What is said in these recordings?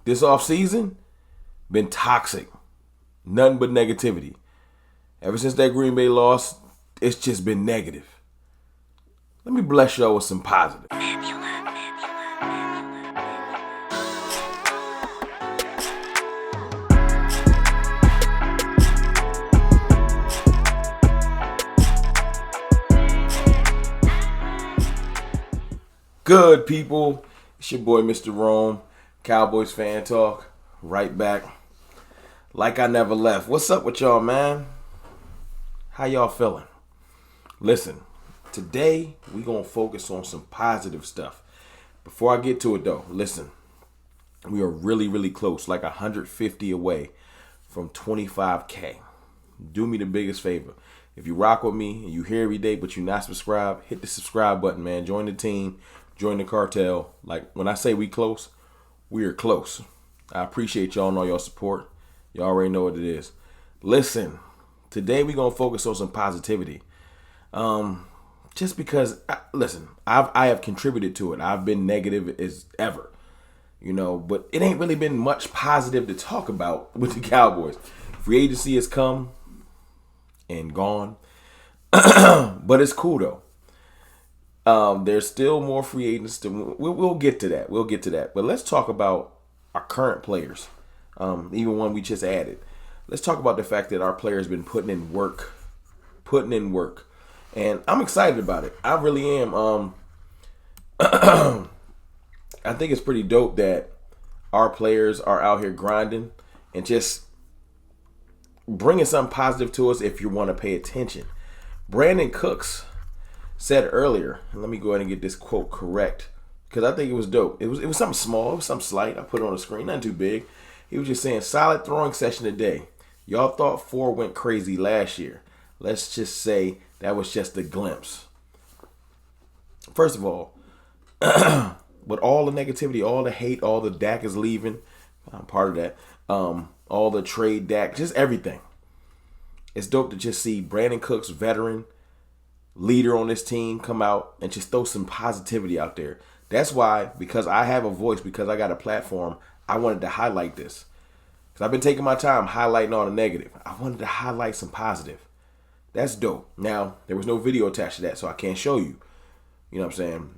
this offseason, been toxic. Nothing but negativity. Ever since that Green Bay loss, it's just been negative. Let me bless y'all with some positive. Good people, it's your boy Mr. Rome, Cowboys fan talk, right back. Like I never left. What's up with y'all, man? How y'all feeling? Listen, today we gonna focus on some positive stuff. Before I get to it though, listen, we are really close, like 150 away from 25K. Do me the biggest favor. If you rock with me and you here every day but you're not subscribed, hit the subscribe button, man. Join the team. Join the cartel. Like, when I say we close, we are close. I appreciate y'all and all your support. Y'all already know what it is. Listen, today we're going to focus on some positivity. Just because, I have contributed to it. I've been negative as ever, but it ain't really been much positive to talk about with the Cowboys. Free agency has come and gone, but it's cool though. There's still more free agents. We'll get to that. But let's talk about our current players, even one we just added. Let's talk about the fact that our players been putting in work, and I'm excited about it. I really am. I think it's pretty dope that our players are out here grinding and just bringing something positive to us. If you want to pay attention, Brandon Cooks said earlier, and let me go ahead and get this quote correct, because I think it was dope. It was something small, it was something slight. I put it on the screen, nothing too big. He was just saying, solid throwing session today. Y'all thought 4 went crazy last year. Let's just say that was just a glimpse. First of all, with all the negativity, all the hate, all the Dak is leaving, I'm part of that, all the trade Dak, just everything. It's dope to just see Brandon Cooks, veteran leader on this team, come out and just throw some positivity out there. That's why, because I have a voice, because I got a platform, I wanted to highlight this. Because I've been taking my time highlighting all the negative. I wanted to highlight some positive. That's dope. Now, there was no video attached to that, so I can't show you. You know what I'm saying?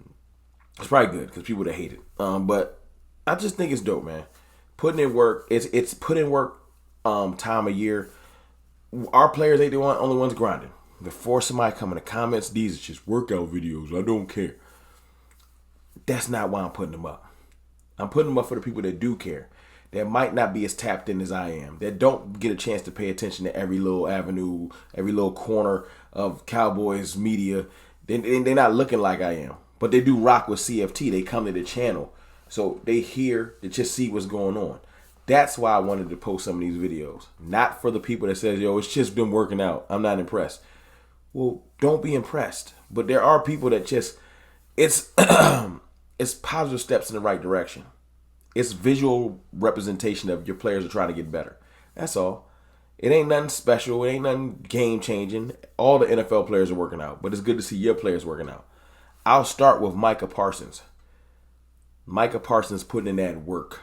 It's probably good, because people would have hated. But I just think it's dope, man. Putting in work, it's put in work time of year. Our players ain't the only ones grinding. Before somebody come in the comments, these are just workout videos, I don't care. That's not why I'm putting them up. I'm putting them up for the people that do care, that might not be as tapped in as I am, that don't get a chance to pay attention to every little avenue, every little corner of Cowboys media. They're not looking like I am, but they do rock with CFT. They come to the channel, so they just see what's going on. That's why I wanted to post some of these videos. Not for the people that says, yo, it's just been working out, I'm not impressed. Well, don't be impressed. But there are people that just, it's positive steps in the right direction. It's visual representation of your players are trying to get better. That's all. It ain't nothing special. It ain't nothing game changing. All the NFL players are working out, but it's good to see your players working out. I'll start with Micah Parsons. Micah Parsons putting in that work.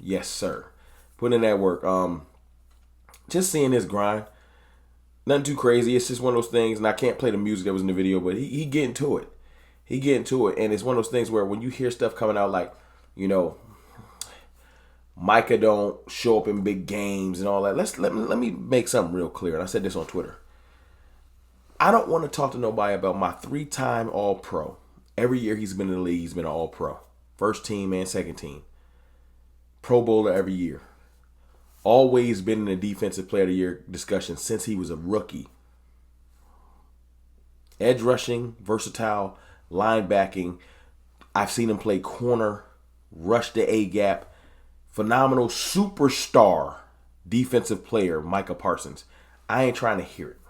Yes, sir. Putting in that work. Just seeing his grind. Nothing too crazy. It's just one of those things, and I can't play the music that was in the video, but he getting to it. And it's one of those things where when you hear stuff coming out like, Micah don't show up in big games and all that. Let me make something real clear. And I said this on Twitter. I don't want to talk to nobody about my 3-time All-Pro. Every year he's been in the league, he's been an All-Pro. First team and second team. Pro Bowler every year. Always been in the Defensive Player of the Year discussion since he was a rookie. Edge rushing, versatile, linebacking. I've seen him play corner, rush the A-gap. Phenomenal superstar defensive player, Micah Parsons. I ain't trying to hear it.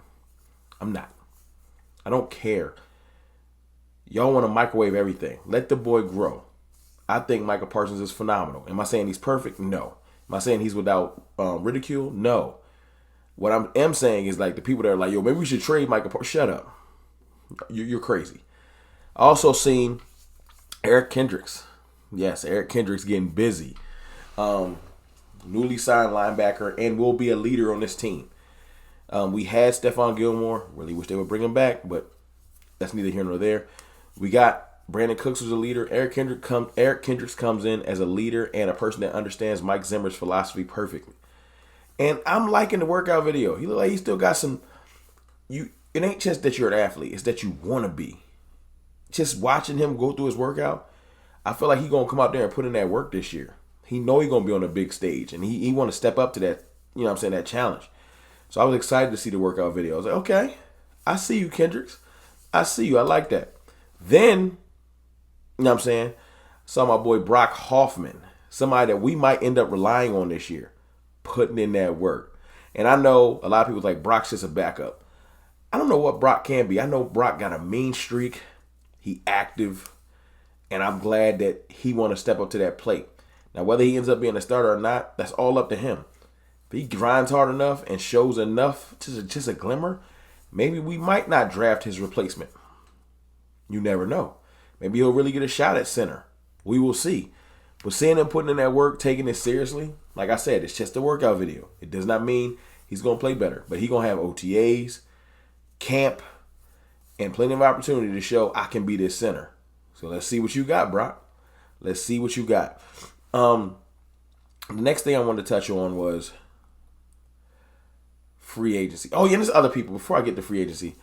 I'm not. I don't care. Y'all want to microwave everything. Let the boy grow. I think Micah Parsons is phenomenal. Am I saying he's perfect? No. Am I saying he's without ridicule? No. What I am saying is, like, the people that are like, yo, maybe we should trade Micah Parsons. Shut up. You're crazy. I also seen Eric Kendricks. Yes, Eric Kendricks getting busy. Newly signed linebacker, and will be a leader on this team. We had Stephon Gilmore. Really wish they would bring him back, but that's neither here nor there. We got Brandon Cooks was a leader. Eric Kendricks comes in as a leader and a person that understands Mike Zimmer's philosophy perfectly. And I'm liking the workout video. He look like he still got some. It ain't just that you're an athlete; it's that you want to be. Just watching him go through his workout, I feel like he's gonna come out there and put in that work this year. He know he's gonna be on a big stage, and he want to step up to that. You know what I'm saying, that challenge. So I was excited to see the workout video. I was like, okay, I see you, Kendricks. I see you. I like that. Then, you know what I'm saying, saw my boy Brock Hoffman, somebody that we might end up relying on this year, putting in that work. And I know a lot of people like Brock's just a backup. I don't know what Brock can be. I know Brock got a mean streak. He active. And I'm glad that he want to step up to that plate. Now, whether he ends up being a starter or not, that's all up to him. If he grinds hard enough and shows enough, just a glimmer, maybe we might not draft his replacement. You never know. Maybe he'll really get a shot at center. We will see. But seeing him putting in that work, taking it seriously, like I said, it's just a workout video. It does not mean he's going to play better. But he's going to have OTAs, camp, and plenty of opportunity to show I can be this center. So let's see what you got, Brock. Let's see what you got. The next thing I wanted to touch on was free agency. Oh, yeah, there's other people. Before I get to free agency,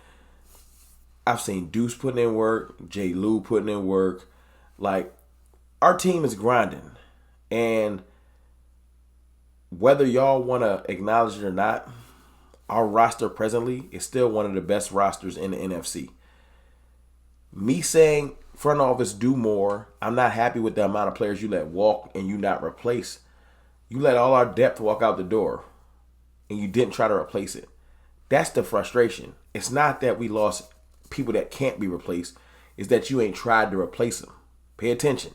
I've seen Deuce putting in work, J. Lou putting in work. Like, our team is grinding. And whether y'all want to acknowledge it or not, our roster presently is still one of the best rosters in the NFC. Me saying front office do more, I'm not happy with the amount of players you let walk and you not replace. You let all our depth walk out the door and you didn't try to replace it. That's the frustration. It's not that we lost people that can't be replaced. It's that you ain't tried to replace them. Pay attention.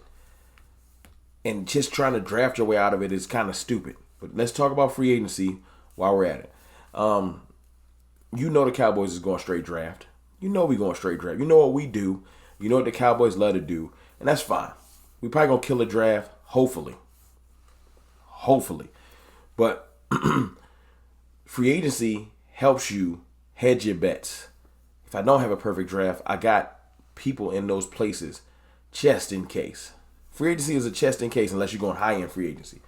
And just trying to draft your way out of it is kind of stupid. But let's talk about free agency while we're at it. You know the Cowboys is going straight draft. You know we going straight draft. You know what we do. You know what the Cowboys love to do. And that's fine. We probably going to kill a draft. Hopefully. But free agency helps you hedge your bets. If I don't have a perfect draft, I got people in those places just in case. Free agency is a just in case unless you're going high end free agency.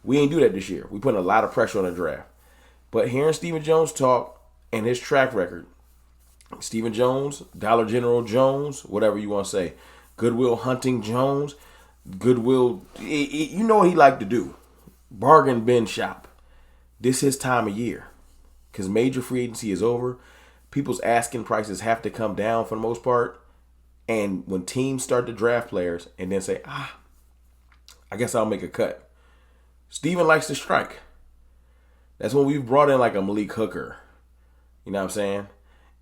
We ain't do that this year. We putting a lot of pressure on the draft. But hearing Stephen Jones talk and his track record, Stephen Jones, Dollar General Jones, whatever you want to say, Goodwill Hunting Jones, Goodwill, you know what he like to do. Bargain bin shop. This his time of year. Because major free agency is over. People's asking prices have to come down for the most part. And when teams start to draft players and then say, I guess I'll make a cut. Steven likes to strike. That's when we've brought in like a Malik Hooker. You know what I'm saying?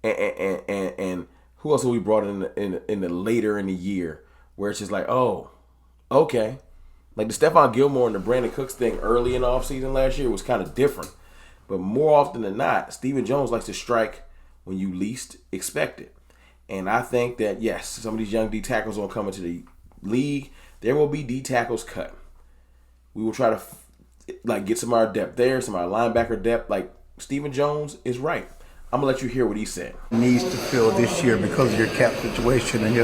And who else have we brought in the later in the year where it's just like, oh, okay. Like the Stephon Gilmore and the Brandon Cooks thing early in the offseason last year was kind of different. But more often than not, Stephen Jones likes to strike when you least expect it. And I think that, yes, some of these young D tackles will come into the league. There will be D tackles cut. We will try to get some of our depth there, some of our linebacker depth. Like Stephen Jones is right. I'm going to let you hear what he said. Needs to fill this year because of your cap situation and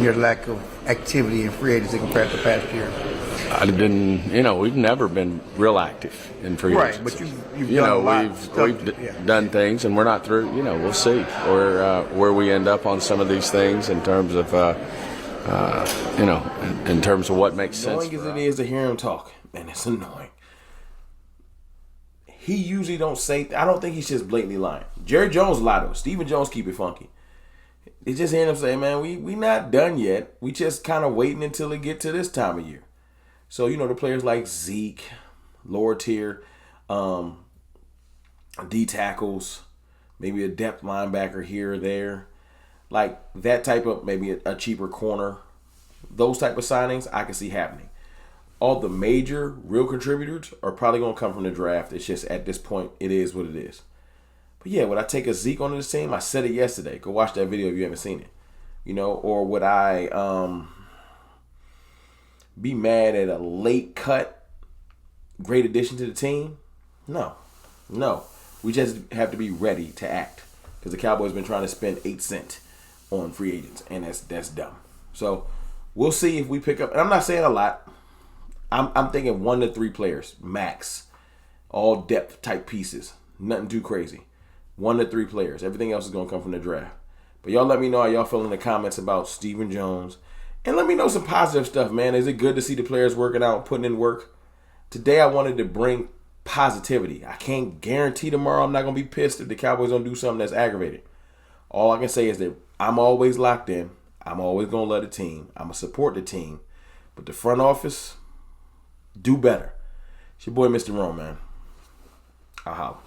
your lack of activity in free agency compared to past years. We've never been real active in free agency. Right, but you've done a lot. We've done things, and we're not through. We'll see where we end up on some of these things in terms of, in terms of what makes sense. Annoying as it is to hear him talk, and it's annoying. He usually don't say. I don't think he's just blatantly lying. Jerry Jones lied though. Stephen Jones keep it funky. It's just hearing him say, "Man, we not done yet. We just kind of waiting until it get to this time of year." So the players like Zeke, lower tier, D tackles, maybe a depth linebacker here or there, like that type of maybe a cheaper corner. Those type of signings I can see happening. All the major real contributors are probably going to come from the draft. It's just at this point, it is what it is. But yeah, would I take a Zeke on this team? I said it yesterday. Go watch that video if you haven't seen it. Or would I be mad at a late cut great addition to the team? No. We just have to be ready to act because the Cowboys been trying to spend 8 cents on free agents, and that's dumb. So we'll see if we pick up. And I'm not saying a lot. I'm thinking 1 to 3 players max, all depth type pieces, nothing too crazy. 1 to 3 players. Everything else is gonna come from the draft. But y'all let me know how y'all feel in the comments about Stephen Jones, and let me know some positive stuff, man. Is it good to see the players working out, putting in work? Today I wanted to bring positivity. I can't guarantee tomorrow I'm not gonna be pissed if the Cowboys don't do something that's aggravated. All I can say is that I'm always locked in. I'm always gonna love the team. I'm gonna support the team. But the front office, do better. It's your boy, Mr. Rome, man. I'll holler.